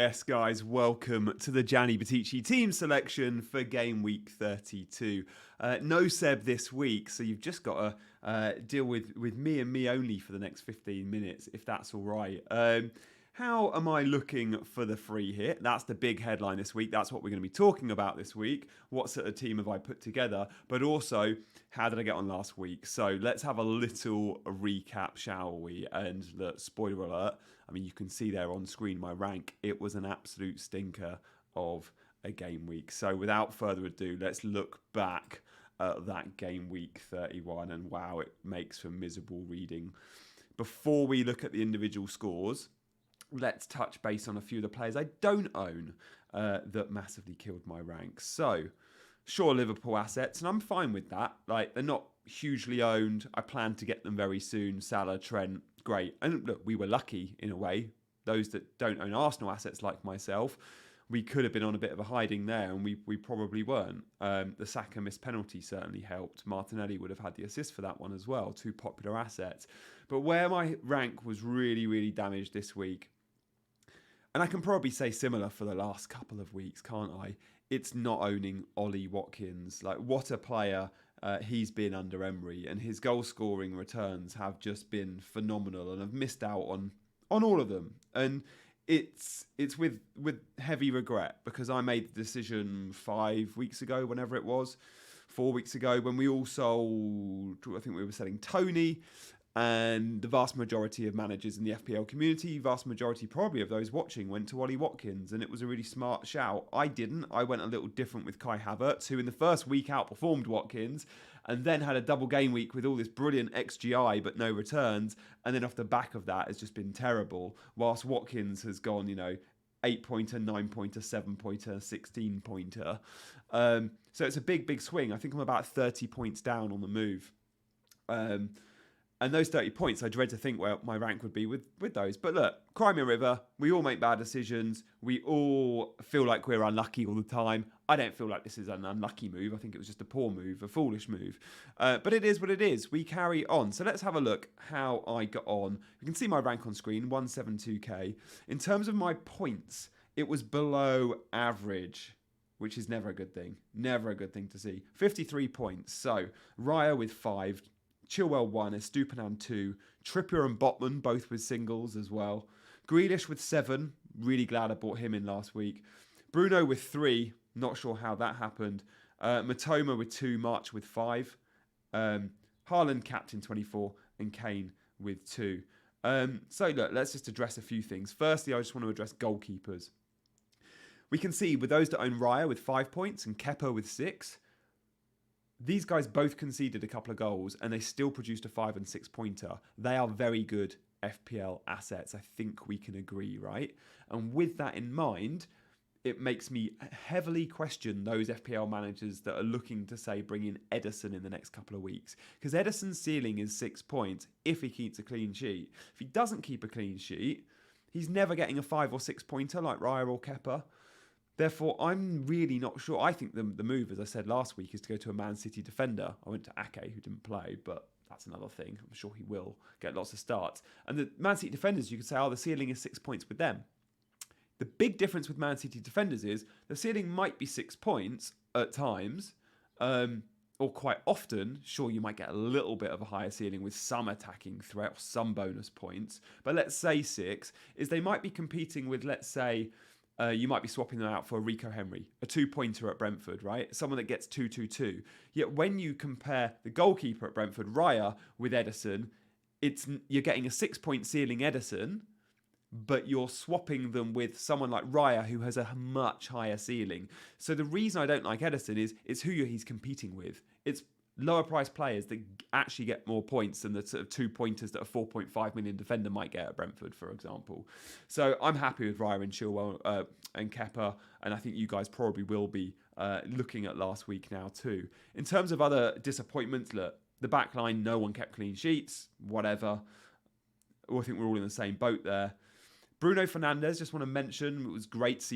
Yes, guys, welcome to the Gianni team selection for Game Week 32. No Seb this week, so you've just got to deal with me and me only for the next 15 minutes, if that's all right. How am I looking for the free hit? That's the big headline this week. That's what we're going to be talking about this week. What sort of team have I put together? But also, how did I get on last week? So let's have a little recap, shall we? And look, spoiler alert, I mean, you can see there on screen my rank. It was an absolute stinker of a game week. So without further ado, let's look back at that game week 31. And wow, it makes for miserable reading. Before we look at the individual scores, let's touch base on a few of the players I don't own that massively killed my ranks. So, sure, Liverpool assets, and I'm fine with that. Like, they're not hugely owned. I plan to get them very soon. Salah, Trent, great. And look, we were lucky in a way. Those that don't own Arsenal assets like myself, we could have been on a bit of a hiding there, and we probably weren't. The Saka missed penalty certainly helped. Martinelli would have had the assist for that one as well. Two popular assets. But where my rank was really, really damaged this week, and I can probably say similar for the last couple of weeks, can't I? It's not owning Ollie Watkins. Like, what a player he's been under Emery, and his goal-scoring returns have just been phenomenal, and I've missed out on all of them. And it's with heavy regret, because I made the decision 5 weeks ago, whenever it was, 4 weeks ago, when we all sold, I think we were selling Tony. And the vast majority of managers in the FPL community, vast majority probably of those watching, went to Ollie Watkins, and it was a really smart shout. I didn't. I went a little different with Kai Havertz, who in the first week outperformed Watkins, and then had a double game week with all this brilliant XGI but no returns, and then off the back of that has just been terrible, whilst Watkins has gone, 8-pointer, 9-pointer, 7-pointer, 16-pointer. So it's a big swing. I think I'm about 30 points down on the move. And those 30 points, I dread to think where my rank would be with those. But look, cry me a river. We all make bad decisions. We all feel like we're unlucky all the time. I don't feel like this is an unlucky move. I think it was just a poor move, a foolish move. But it is what it is. We carry on. So let's have a look how I got on. You can see my rank on screen, 172k. In terms of my points, it was below average, which is never a good thing. Never a good thing to see. 53 points. So Raya with 5. Chilwell 1, Estupinan 2, Trippier and Botman both with singles as well. Grealish with 7, really glad I bought him in last week. Bruno with 3, not sure how that happened. Matoma with 2, March with 5. Haaland captain 24, and Kane with 2. So look, let's just address a few things. Firstly, I just want to address goalkeepers. We can see with those that own Raya with 5 points and Kepa with 6, these guys both conceded a couple of goals and they still produced a 5 and 6 pointer. They are very good FPL assets. I think we can agree, right? And with that in mind, it makes me heavily question those FPL managers that are looking to, say, bring in Ederson in the next couple of weeks. Because Ederson's ceiling is 6 points if he keeps a clean sheet. If he doesn't keep a clean sheet, he's never getting a 5 or 6 pointer like Raya or Kepa. Therefore, I'm really not sure. I think the move, as I said last week, is to go to a Man City defender. I went to Ake, who didn't play, but that's another thing. I'm sure he will get lots of starts. And the Man City defenders, you could say, the ceiling is 6 points with them. The big difference with Man City defenders is the ceiling might be 6 points at times, or quite often. Sure, you might get a little bit of a higher ceiling with some attacking threat or some bonus points. But let's say 6 is they might be competing with, let's say, you might be swapping them out for Rico Henry, a 2-pointer at Brentford, right? Someone that gets 2-2-2. Yet when you compare the goalkeeper at Brentford, Raya, with Ederson, you're getting a 6-point ceiling Ederson, but you're swapping them with someone like Raya, who has a much higher ceiling. So the reason I don't like Ederson is it's who he's competing with. It's lower price players that actually get more points than the sort of 2-pointers that a 4.5 million defender might get at Brentford, for example. So I'm happy with Raya and Chilwell and Kepa, and I think you guys probably will be looking at last week now too. In terms of other disappointments, look, the back line, no one kept clean sheets, whatever. I think we're all in the same boat there. Bruno Fernandes, just want to mention, it was great to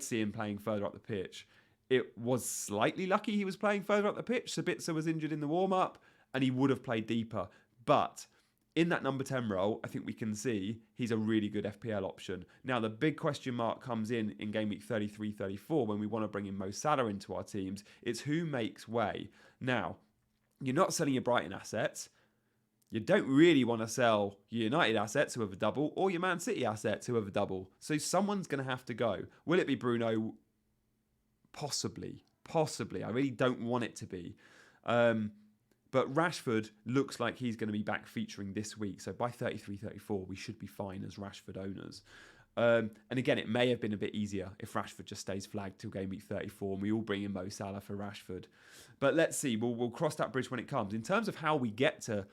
see him playing further up the pitch. It was slightly lucky he was playing further up the pitch. Sabitzer was injured in the warm-up, and he would have played deeper. But in that number 10 role, I think we can see he's a really good FPL option. Now, the big question mark comes in game week 33, 34, when we want to bring in Mo Salah into our teams. It's who makes way. Now, you're not selling your Brighton assets. You don't really want to sell your United assets who have a double or your Man City assets who have a double. So someone's going to have to go. Will it be Bruno? Possibly. I really don't want it to be. But Rashford looks like he's going to be back featuring this week. So by 33, 34, we should be fine as Rashford owners. And again, it may have been a bit easier if Rashford just stays flagged till game week 34 and we all bring in Mo Salah for Rashford. But let's see. We'll cross that bridge when it comes. In terms of how we get to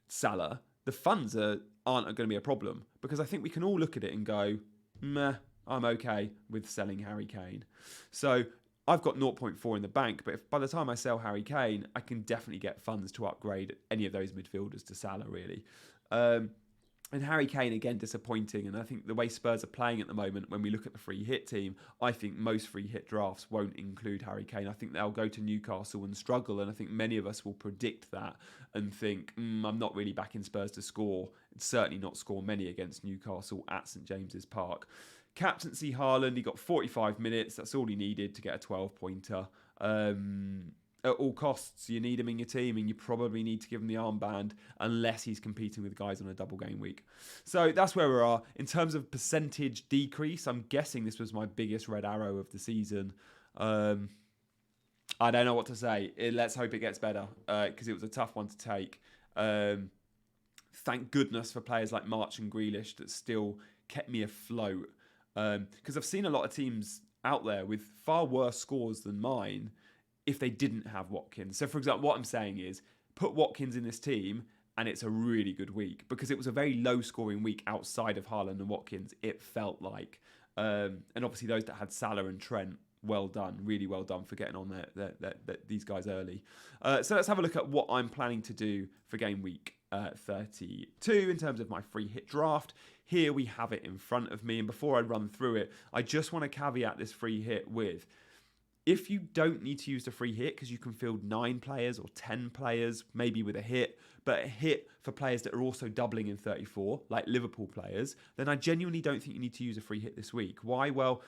Salah, the funds aren't going to be a problem because I think we can all look at it and go, meh, I'm okay with selling Harry Kane. So I've got 0.4 in the bank, but if by the time I sell Harry Kane, I can definitely get funds to upgrade any of those midfielders to Salah, really. And Harry Kane, again, disappointing. And I think the way Spurs are playing at the moment, when we look at the free hit team, I think most free hit drafts won't include Harry Kane. I think they'll go to Newcastle and struggle. And I think many of us will predict that and think, I'm not really backing Spurs to score. It's certainly not score many against Newcastle at St James's Park. Captaincy Haaland, he got 45 minutes. That's all he needed to get a 12-pointer. At all costs, you need him in your team and you probably need to give him the armband unless he's competing with guys on a double game week. So that's where we are. In terms of percentage decrease, I'm guessing this was my biggest red arrow of the season. I don't know what to say. Let's hope it gets better because it was a tough one to take. Thank goodness for players like March and Grealish that still kept me afloat. Because I've seen a lot of teams out there with far worse scores than mine if they didn't have Watkins. So, for example, what I'm saying is put Watkins in this team and it's a really good week because it was a very low-scoring week outside of Haaland and Watkins, it felt like. And obviously those that had Salah and Trent, well done, really well done for getting on these guys early. So let's have a look at what I'm planning to do for game week 32 in terms of my free hit draft. Here we have it in front of me. And before I run through it, I just want to caveat this free hit with, if you don't need to use the free hit because you can field 9 players or 10 players, maybe with a hit, but a hit for players that are also doubling in 34, like Liverpool players, then I genuinely don't think you need to use a free hit this week. Why? Well,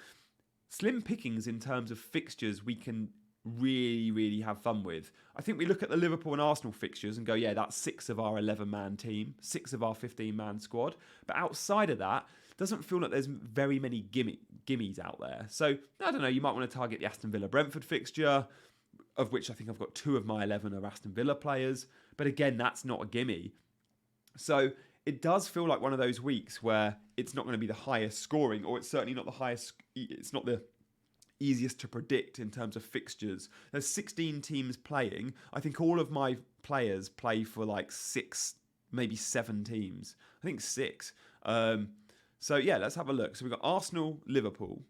slim pickings in terms of fixtures we can really, really have fun with. I think we look at the Liverpool and Arsenal fixtures and go, yeah, that's 6 of our 11-man team, 6 of our 15-man squad. But outside of that, doesn't feel like there's very many gimmies out there. So, I don't know, you might want to target the Aston Villa-Brentford fixture, of which I think I've got 2 of my 11 are Aston Villa players. But again, that's not a gimme. So, it does feel like one of those weeks where it's not going to be the highest scoring, or it's certainly not the highest, it's not the easiest to predict in terms of fixtures. There's 16 teams playing. I think all of my players play for like 6, maybe 7 teams. I think 6. So yeah, let's have a look. So we've got Arsenal, Liverpool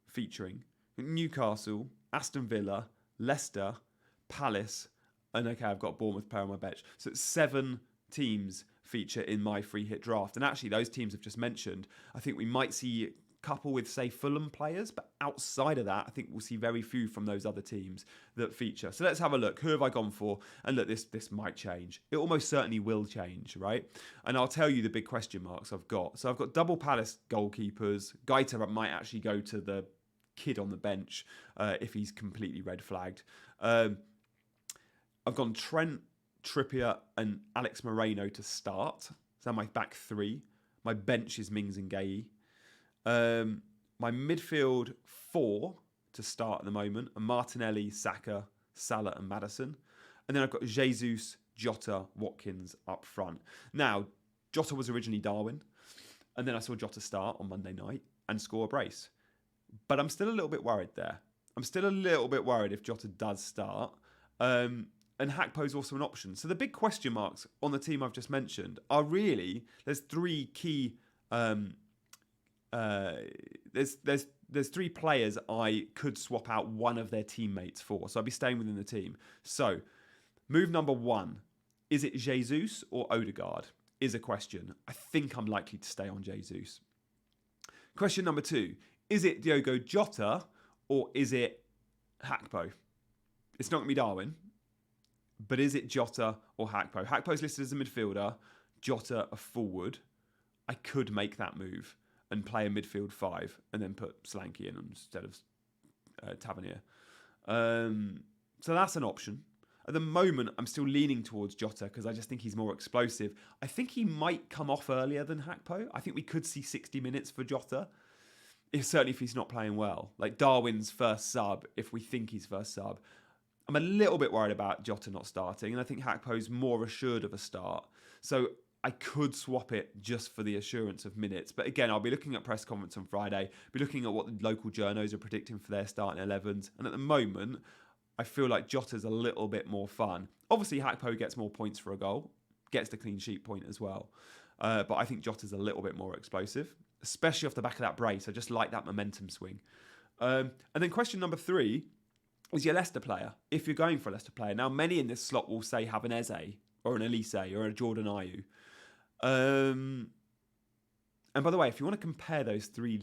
featuring, Newcastle, Aston Villa, Leicester, Palace, and okay, I've got Bournemouth player on my bench. So it's 7 teams feature in my free hit draft. And actually those teams I've just mentioned, I think we might see couple with, say, Fulham players, but outside of that, I think we'll see very few from those other teams that feature. So let's have a look. Who have I gone for? And look, this might change. It almost certainly will change, right? And I'll tell you the big question marks I've got. So I've got double Palace goalkeepers. Gaita might actually go to the kid on the bench if he's completely red flagged. I've gone Trent, Trippier, and Alex Moreno to start. So my back 3. My bench is Mings and Gay. My midfield 4 to start at the moment are Martinelli, Saka, Salah and Maddison. And then I've got Jesus, Jota, Watkins up front. Now, Jota was originally Darwin. And then I saw Jota start on Monday night and score a brace. But I'm still a little bit worried there. I'm still a little bit worried if Jota does start. And Hakpo's also an option. So the big question marks on the team I've just mentioned are really, there's 3 key... There's 3 players I could swap out one of their teammates for. So I'll be staying within the team. So move number 1. Is it Jesus or Odegaard? Is a question. I think I'm likely to stay on Jesus. Question number 2. Is it Diogo Jota or is it Hakpo? It's not going to be Darwin. But is it Jota or Hakpo? Hakpo's listed as a midfielder, Jota a forward. I could make that move and play a midfield 5 and then put Solanke in instead of Tavernier. So that's an option. At the moment, I'm still leaning towards Jota because I just think he's more explosive. I think he might come off earlier than Hakpo. I think we could see 60 minutes for Jota. Certainly if he's not playing well. Like Darwin's first sub, if we think he's first sub. I'm a little bit worried about Jota not starting, and I think Hakpo's more assured of a start. So I could swap it just for the assurance of minutes. But again, I'll be looking at press conference on Friday, be looking at what the local journos are predicting for their starting 11s. And at the moment, I feel like Jota's a little bit more fun. Obviously, Hakpo gets more points for a goal, gets the clean sheet point as well. But I think Jota's a little bit more explosive, especially off the back of that brace. I just like that momentum swing. And then question number 3 is your Leicester player, if you're going for a Leicester player. Now, many in this slot will say have an Eze or an Elise or a Jordan Ayew. And by the way, if you want to compare those 3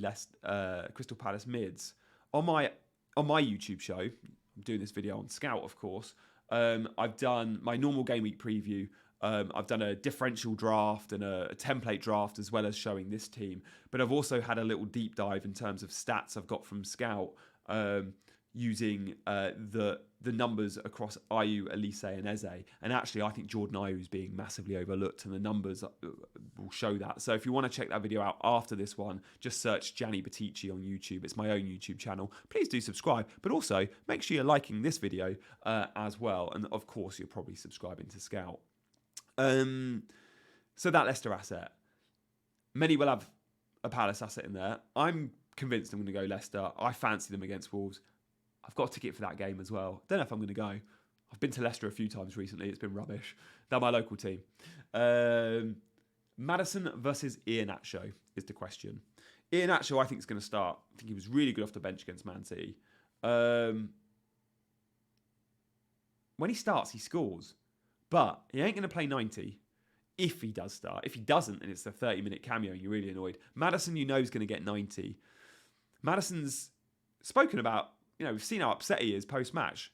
Crystal Palace mids, on my YouTube show, I'm doing this video on Scout, of course, I've done my normal game week preview. I've done a differential draft and a template draft as well as showing this team. But I've also had a little deep dive in terms of stats I've got from Scout using the numbers across Ayew, Elise and Eze. And actually, I think Jordan Ayew is being massively overlooked and the numbers will show that. So if you want to check that video out after this one, just search Gianni Batici on YouTube. It's my own YouTube channel. Please do subscribe, but also make sure you're liking this video as well. And of course, you're probably subscribing to Scout. So that Leicester asset, many will have a Palace asset in there. I'm convinced I'm going to go Leicester. I fancy them against Wolves. I've got a ticket for that game as well. Don't know if I'm going to go. I've been to Leicester a few times recently. It's been rubbish. They're my local team. Maddison versus Iheanacho is the question. Iheanacho, I think, is going to start. I think he was really good off the bench against Man City. When he starts, he scores. But he ain't going to play 90 if he does start. If he doesn't, and it's a 30-minute cameo and you're really annoyed. Maddison, you know, is going to get 90. Maddison's spoken about, we've seen how upset he is post-match.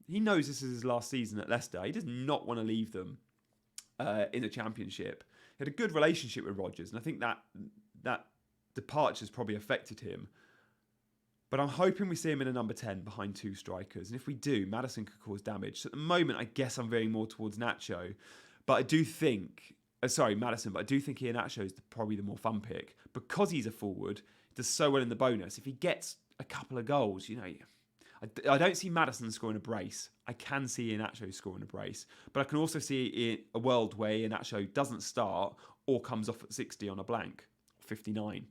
He knows this is his last season at Leicester. He does not want to leave them in the Championship. He had a good relationship with Rodgers, and I think that departure has probably affected him. But I'm hoping we see him in a number 10 behind 2 strikers. And if we do, Maddison could cause damage. So at the moment, I guess I'm veering more towards Nacho. But I do think, Maddison, but I do think Iheanacho is probably the more fun pick. Because he's a forward, he does so well in the bonus. If he gets a couple of goals, I don't see Maddison scoring a brace. I can see Iheanacho scoring a brace. But I can also see a world where Iheanacho doesn't start or comes off at 60 on a blank, 59.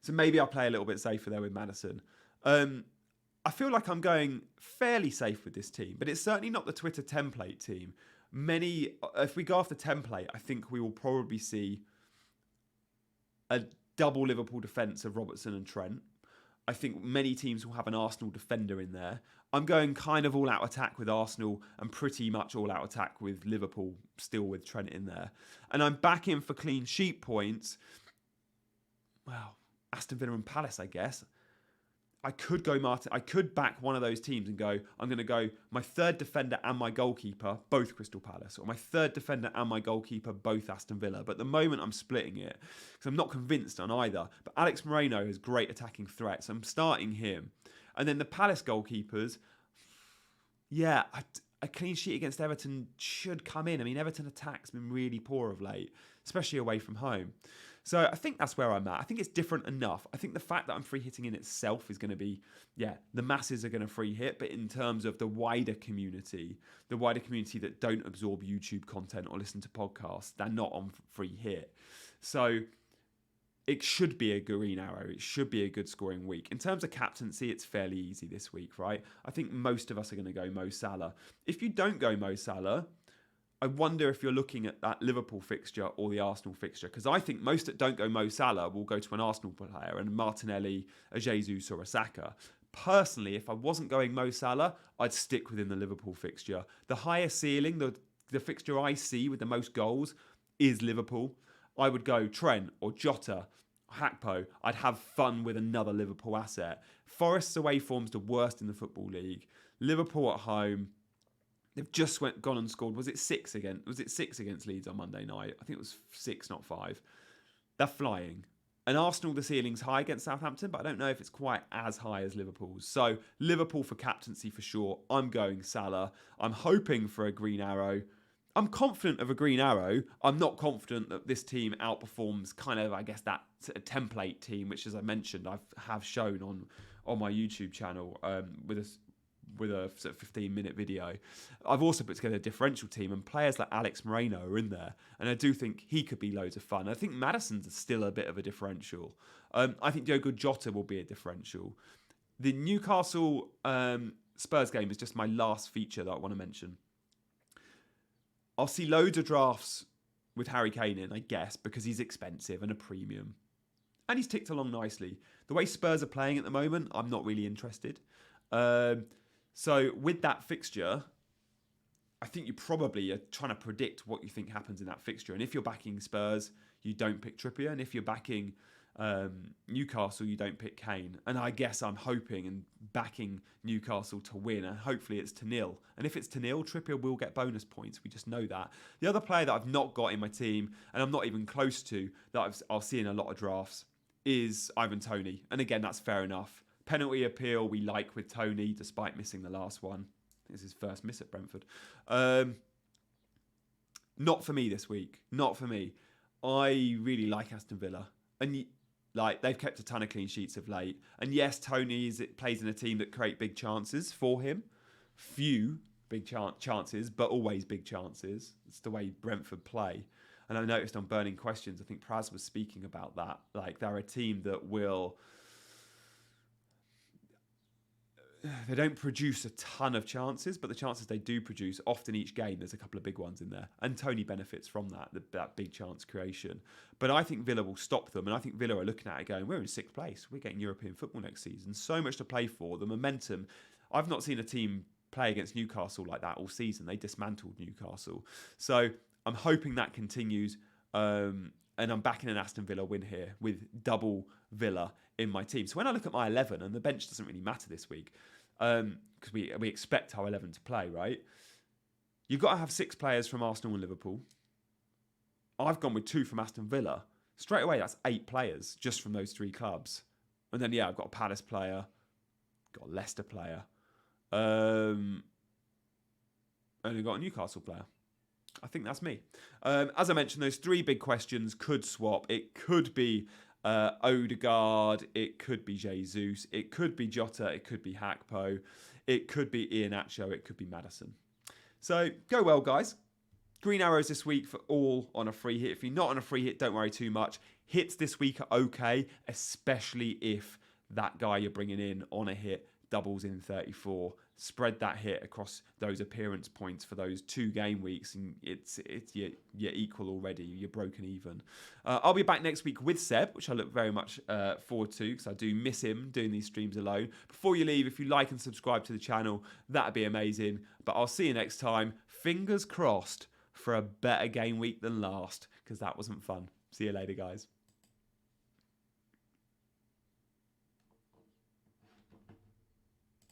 So maybe I'll play a little bit safer there with Maddison. I feel like I'm going fairly safe with this team, but it's certainly not the Twitter template team. If we go off the template, I think we will probably see a double Liverpool defence of Robertson and Trent. I think many teams will have an Arsenal defender in there. I'm going kind of all-out attack with Arsenal and pretty much all-out attack with Liverpool, still with Trent in there. And I'm back in for clean sheet points. Well, Aston Villa and Palace, I guess. I could back one of those teams and go, I'm going to go my third defender and my goalkeeper, both Crystal Palace, or my third defender and my goalkeeper, both Aston Villa. But at the moment, I'm splitting it because I'm not convinced on either. But Alex Moreno has great attacking threats. So I'm starting him. And then the Palace goalkeepers, a clean sheet against Everton should come in. I mean, Everton attack's been really poor of late, especially away from home. So I think that's where I'm at. I think it's different enough. I think the fact that I'm free hitting in itself is going to be, the masses are going to free hit. But in terms of the wider community that don't absorb YouTube content or listen to podcasts, they're not on free hit. So it should be a green arrow. It should be a good scoring week. In terms of captaincy, it's fairly easy this week, right? I think most of us are going to go Mo Salah. If you don't go Mo Salah, I wonder if you're looking at that Liverpool fixture or the Arsenal fixture, because I think most that don't go Mo Salah will go to an Arsenal player, and Martinelli, a Jesus or a Saka. Personally, if I wasn't going Mo Salah, I'd stick within the Liverpool fixture. The higher ceiling, the fixture I see with the most goals is Liverpool. I would go Trent or Jota, Hakpo. I'd have fun with another Liverpool asset. Forest's away form's the worst in the Football League. Liverpool at home, They've just gone and scored. Was it six against Leeds on Monday night? I think it was 6, not 5. They're flying. And Arsenal, the ceiling's high against Southampton, but I don't know if it's quite as high as Liverpool's. So Liverpool for captaincy for sure. I'm going Salah. I'm hoping for a green arrow. I'm confident of a green arrow. I'm not confident that this team outperforms kind of, I guess, that template team, which, as I mentioned, I have shown on my YouTube channel with a sort of 15-minute video. I've also put together a differential team, and players like Alex Moreno are in there, and I do think he could be loads of fun. I think Maddison's still a bit of a differential. I think Diogo Jota will be a differential. The Newcastle Spurs game is just my last feature that I want to mention. I'll see loads of drafts with Harry Kane in, I guess, because he's expensive and a premium. And he's ticked along nicely. The way Spurs are playing at the moment, I'm not really interested. So with that fixture, I think you probably are trying to predict what you think happens in that fixture. And if you're backing Spurs, you don't pick Trippier. And if you're backing Newcastle, you don't pick Kane. And I guess I'm hoping and backing Newcastle to win. And hopefully it's to 0. And if it's to 0, Trippier will get bonus points. We just know that. The other player that I've not got in my team, and I'm not even close to, that I'll see in a lot of drafts, is Ivan Toney. And again, that's fair enough. Penalty appeal we like with Toney, despite missing the last one. This is his first miss at Brentford. Not for me this week. Not for me. I really like Aston Villa. And they've kept a ton of clean sheets of late. And yes, Toney plays in a team that create big chances for him. Few big chances, but always big chances. It's the way Brentford play. And I noticed on Burning Questions, I think Praz was speaking about that. Like, they're a team that will... They don't produce a ton of chances, but the chances they do produce, often each game, there's a couple of big ones in there. And Toney benefits from that big chance creation. But I think Villa will stop them, and I think Villa are looking at it going, we're in 6th place. We're getting European football next season. So much to play for. The momentum. I've not seen a team play against Newcastle like that all season. They dismantled Newcastle. So I'm hoping that continues. And I'm backing an Aston Villa win here with double Villa in my team. So when I look at my 11, and the bench doesn't really matter this week, because we expect our 11 to play, right? You've got to have 6 players from Arsenal and Liverpool. I've gone with 2 from Aston Villa. Straight away, that's 8 players just from those 3 clubs. And then, I've got a Palace player, got a Leicester player, and I've got a Newcastle player. I think that's me. As I mentioned, those 3 big questions could swap. It could be Odegaard, it could be Jesus, it could be Jota, it could be Hakpo, it could be Iheanacho, it could be Maddison. So go well, guys. Green arrows this week for all on a free hit. If you're not on a free hit, don't worry too much. Hits this week are okay, especially if that guy you're bringing in on a hit doubles in 34. Spread that hit across those appearance points for those 2 game weeks, and you're equal already. You're broken even. I'll be back next week with Seb, which I look very much forward to, because I do miss him doing these streams alone. Before you leave, if you like and subscribe to the channel, that'd be amazing. But I'll see you next time. Fingers crossed for a better game week than last, because that wasn't fun. See you later, guys.